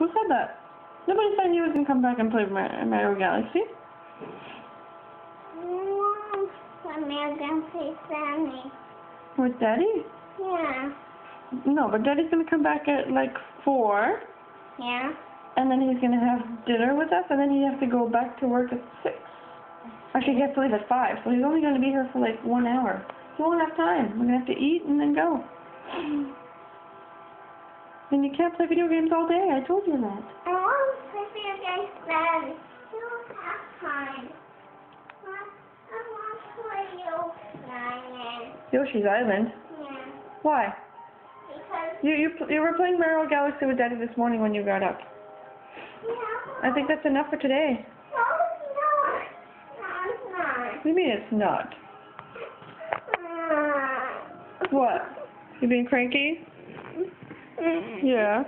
Who said that? Nobody said he was going to come back and play Mario Galaxy. Mario Galaxy Sammy. With Daddy? Yeah. No, but Daddy's going to come back at like 4. Yeah. And then he's going to have dinner with us, and then he has to go back to work at 6. Actually, he has to leave at 5, so he's only going to be here for like 1 hour. He won't have time. We're going to have to eat and then go. And you can't play video games all day. I told you that. I want to play video games then. You don't have time. I want to play Yoshi's Island. Yoshi's Island? Yeah. Why? Because... You were playing Mario Galaxy with Daddy this morning when you got up. Yeah. I think that's enough for today. No, it's not. No, it's not. What do you mean it's not? What? You being cranky? Yeah.